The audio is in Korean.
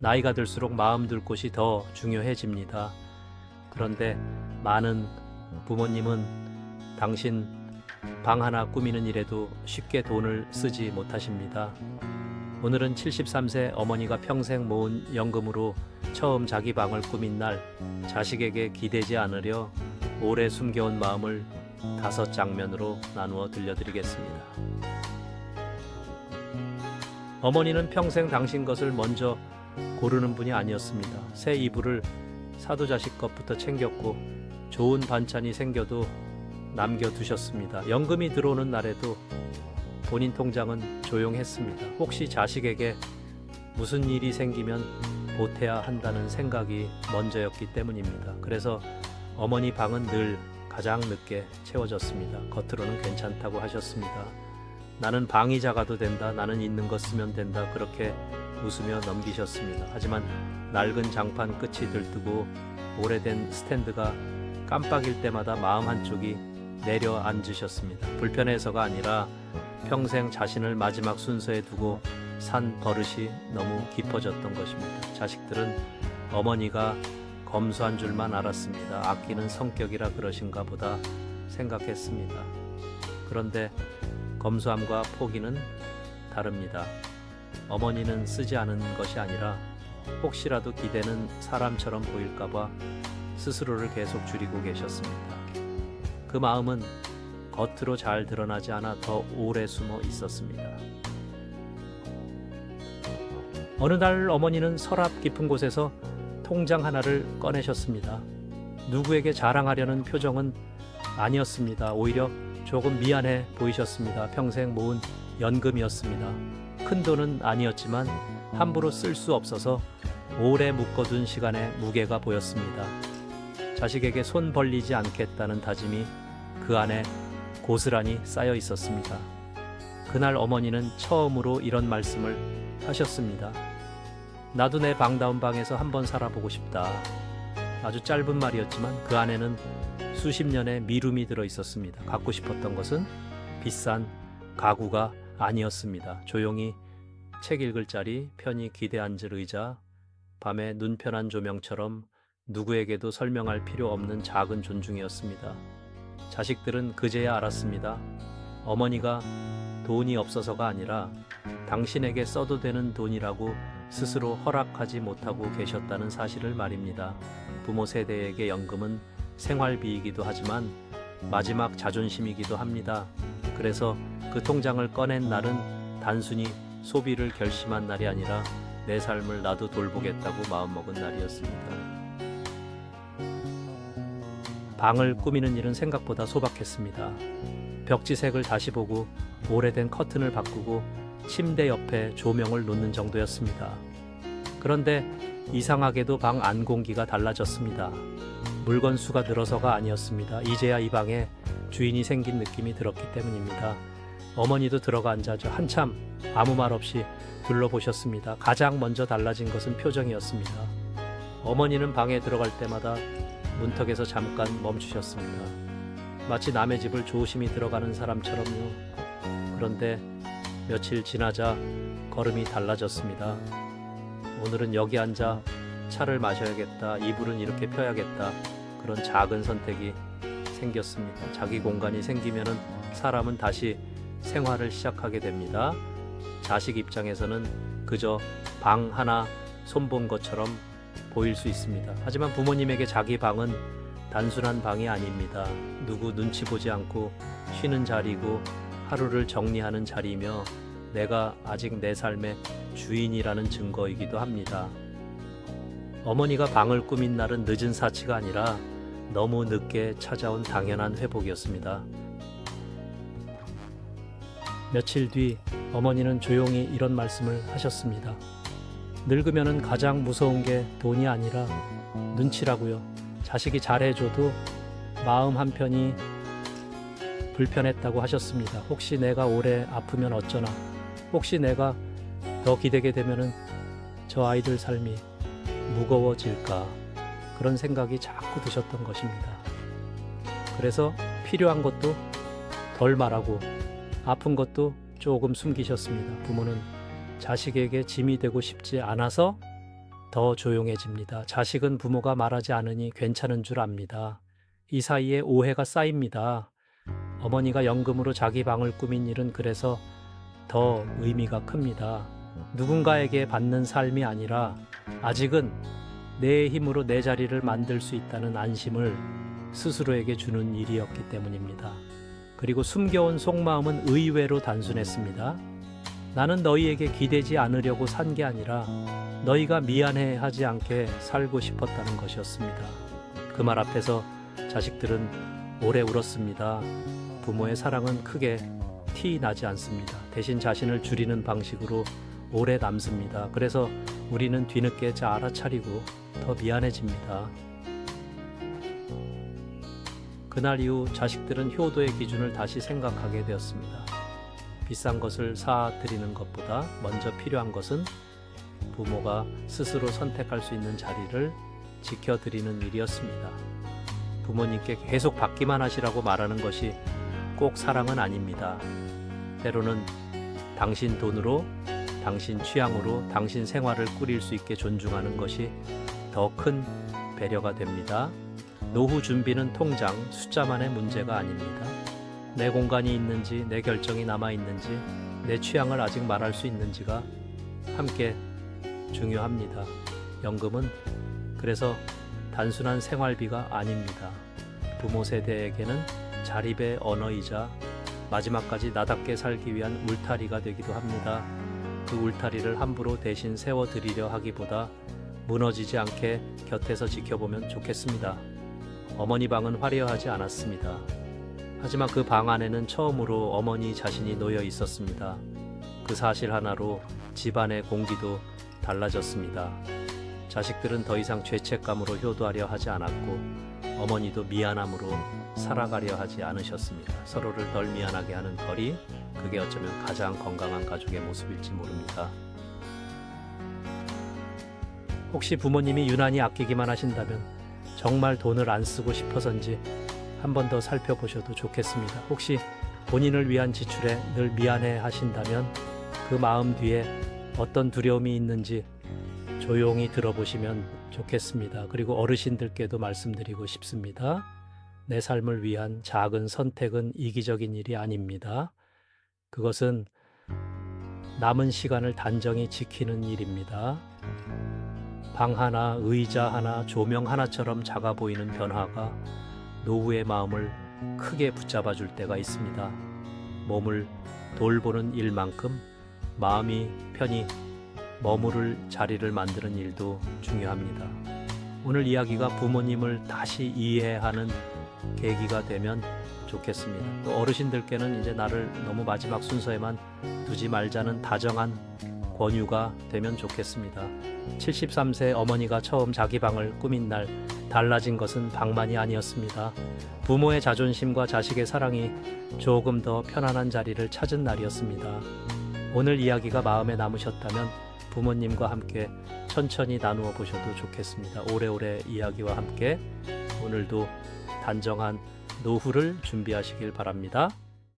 나이가 들수록 마음 둘 곳이 더 중요해집니다. 그런데 많은 부모님은 당신 방 하나 꾸미는 일에도 쉽게 돈을 쓰지 못하십니다. 오늘은 73세 어머니가 평생 모은 연금으로 처음 자기 방을 꾸민 날, 자식에게 기대지 않으려 오래 숨겨온 마음을 5장면으로 나누어 들려드리겠습니다. 어머니는 평생 당신 것을 먼저 고르는 분이 아니었습니다. 새 이불을 사도자식 것부터 챙겼고 좋은 반찬이 생겨도 남겨두셨습니다. 연금이 들어오는 날에도 본인 통장은 조용했습니다. 혹시 자식에게 무슨 일이 생기면 보태야 한다는 생각이 먼저였기 때문입니다. 그래서 어머니 방은 늘 가장 늦게 채워졌습니다. 겉으로는 괜찮다고 하셨습니다. 나는 방이 작아도 된다. 나는 있는 거 쓰면 된다. 그렇게 웃으며 넘기셨습니다. 하지만 낡은 장판 끝이 들뜨고 오래된 스탠드가 깜빡일 때마다 마음 한쪽이 내려앉으셨습니다. 불편해서가 아니라 평생 자신을 마지막 순서에 두고 산 버릇이 너무 깊어졌던 것입니다. 자식들은 어머니가 검소한 줄만 알았습니다. 아끼는 성격이라 그러신가 보다 생각했습니다. 그런데 검소함과 포기는 다릅니다. 어머니는 쓰지 않은 것이 아니라 혹시라도 기대는 사람처럼 보일까봐 스스로를 계속 줄이고 계셨습니다. 그 마음은 겉으로 잘 드러나지 않아 더 오래 숨어 있었습니다. 어느 날 어머니는 서랍 깊은 곳에서 통장 하나를 꺼내셨습니다. 누구에게 자랑하려는 표정은 아니었습니다. 오히려 조금 미안해 보이셨습니다. 평생 모은 연금이었습니다. 큰 돈은 아니었지만 함부로 쓸 수 없어서 오래 묶어둔 시간의 무게가 보였습니다. 자식에게 손 벌리지 않겠다는 다짐이 그 안에 고스란히 쌓여 있었습니다. 그날 어머니는 처음으로 이런 말씀을 하셨습니다. 나도 내 방다운 방에서 한번 살아보고 싶다. 아주 짧은 말이었지만 그 안에는 수십 년의 미움이 들어 있었습니다. 갖고 싶었던 것은 비싼 가구가 아니었습니다. 조용히 책 읽을 자리, 편히 기대 앉을 의자, 밤에 눈 편한 조명처럼 누구에게도 설명할 필요 없는 작은 존중이었습니다. 자식들은 그제야 알았습니다. 어머니가 돈이 없어서가 아니라 당신에게 써도 되는 돈이라고 스스로 허락하지 못하고 계셨다는 사실을 말입니다. 부모 세대에게 연금은 생활비이기도 하지만 마지막 자존심이기도 합니다. 그래서 그 통장을 꺼낸 날은 단순히 소비를 결심한 날이 아니라 내 삶을 나도 돌보겠다고 마음먹은 날이었습니다. 방을 꾸미는 일은 생각보다 소박했습니다. 벽지색을 다시 보고 오래된 커튼을 바꾸고 침대 옆에 조명을 놓는 정도였습니다. 그런데 이상하게도 방 안 공기가 달라졌습니다. 물건 수가 늘어서가 아니었습니다. 이제야 이 방에 주인이 생긴 느낌이 들었기 때문입니다. 어머니도 들어가 앉아서 한참 아무 말 없이 둘러보셨습니다. 가장 먼저 달라진 것은 표정이었습니다. 어머니는 방에 들어갈 때마다 문턱에서 잠깐 멈추셨습니다. 마치 남의 집을 조심히 들어가는 사람처럼요. 그런데 며칠 지나자 걸음이 달라졌습니다. 오늘은 여기 앉아 차를 마셔야겠다. 이불은 이렇게 펴야겠다. 그런 작은 선택이 생겼습니다. 자기 공간이 생기면은 사람은 다시 생활을 시작하게 됩니다. 자식 입장에서는 그저 방 하나 손본 것처럼 보일 수 있습니다. 하지만 부모님에게 자기 방은 단순한 방이 아닙니다. 누구 눈치 보지 않고 쉬는 자리고 하루를 정리하는 자리이며 내가 아직 내 삶의 주인이라는 증거이기도 합니다. 어머니가 방을 꾸민 날은 늦은 사치가 아니라 너무 늦게 찾아온 당연한 회복이었습니다. 며칠 뒤 어머니는 조용히 이런 말씀을 하셨습니다. 늙으면은 가장 무서운 게 돈이 아니라 눈치라고요. 자식이 잘해줘도 마음 한편이 불편했다고 하셨습니다. 혹시 내가 오래 아프면 어쩌나? 혹시 내가 더 기대게 되면은 저 아이들 삶이 무거워질까? 그런 생각이 자꾸 드셨던 것입니다. 그래서 필요한 것도 덜 말하고 아픈 것도 조금 숨기셨습니다. 부모는 자식에게 짐이 되고 싶지 않아서 더 조용해집니다. 자식은 부모가 말하지 않으니 괜찮은 줄 압니다. 이 사이에 오해가 쌓입니다. 어머니가 연금으로 자기 방을 꾸민 일은 그래서 더 의미가 큽니다. 누군가에게 받는 삶이 아니라 아직은 내 힘으로 내 자리를 만들 수 있다는 안심을 스스로에게 주는 일이었기 때문입니다. 그리고 숨겨온 속마음은 의외로 단순했습니다. 나는 너희에게 기대지 않으려고 산 게 아니라 너희가 미안해 하지 않게 살고 싶었다는 것이었습니다. 그 말 앞에서 자식들은 오래 울었습니다. 부모의 사랑은 크게 티 나지 않습니다. 대신 자신을 줄이는 방식으로 오래 남습니다. 그래서 우리는 뒤늦게 알아차리고 더 미안해집니다. 그날 이후 자식들은 효도의 기준을 다시 생각하게 되었습니다. 비싼 것을 사드리는 것보다 먼저 필요한 것은 부모가 스스로 선택할 수 있는 자리를 지켜드리는 일이었습니다. 부모님께 계속 받기만 하시라고 말하는 것이 꼭 사랑은 아닙니다. 때로는 당신 돈으로, 당신 취향으로 당신 생활을 꾸릴 수 있게 존중하는 것이 더 큰 배려가 됩니다. 노후 준비는 통장, 숫자만의 문제가 아닙니다. 내 공간이 있는지, 내 결정이 남아있는지, 내 취향을 아직 말할 수 있는지가 함께 중요합니다. 연금은 그래서 단순한 생활비가 아닙니다. 부모 세대에게는 자립의 언어이자 마지막까지 나답게 살기 위한 울타리가 되기도 합니다. 그 울타리를 함부로 대신 세워드리려 하기보다 무너지지 않게 곁에서 지켜보면 좋겠습니다. 어머니 방은 화려하지 않았습니다. 하지만 그 방 안에는 처음으로 어머니 자신이 놓여 있었습니다. 그 사실 하나로 집안의 공기도 달라졌습니다. 자식들은 더 이상 죄책감으로 효도하려 하지 않았고 어머니도 미안함으로 살아가려 하지 않으셨습니다. 서로를 덜 미안하게 하는 거리, 그게 어쩌면 가장 건강한 가족의 모습일지 모릅니다. 혹시 부모님이 유난히 아끼기만 하신다면 정말 돈을 안 쓰고 싶어서인지 한 번 더 살펴보셔도 좋겠습니다. 혹시 본인을 위한 지출에 늘 미안해 하신다면 그 마음 뒤에 어떤 두려움이 있는지 조용히 들어보시면 좋겠습니다. 그리고 어르신들께도 말씀드리고 싶습니다. 내 삶을 위한 작은 선택은 이기적인 일이 아닙니다. 그것은 남은 시간을 단정히 지키는 일입니다. 방 하나, 의자 하나, 조명 하나처럼 작아 보이는 변화가 노후의 마음을 크게 붙잡아 줄 때가 있습니다. 몸을 돌보는 일만큼 마음이 편히 머무를 자리를 만드는 일도 중요합니다. 오늘 이야기가 부모님을 다시 이해하는 계기가 되면 좋겠습니다. 또 어르신들께는 이제 나를 너무 마지막 순서에만 두지 말자는 다정한 권유가 되면 좋겠습니다. 73세 어머니가 처음 자기 방을 꾸민 날 달라진 것은 방만이 아니었습니다. 부모의 자존심과 자식의 사랑이 조금 더 편안한 자리를 찾은 날이었습니다. 오늘 이야기가 마음에 남으셨다면 부모님과 함께 천천히 나누어 보셔도 좋겠습니다. 오래오래 이야기와 함께 오늘도 단정한 노후를 준비하시길 바랍니다.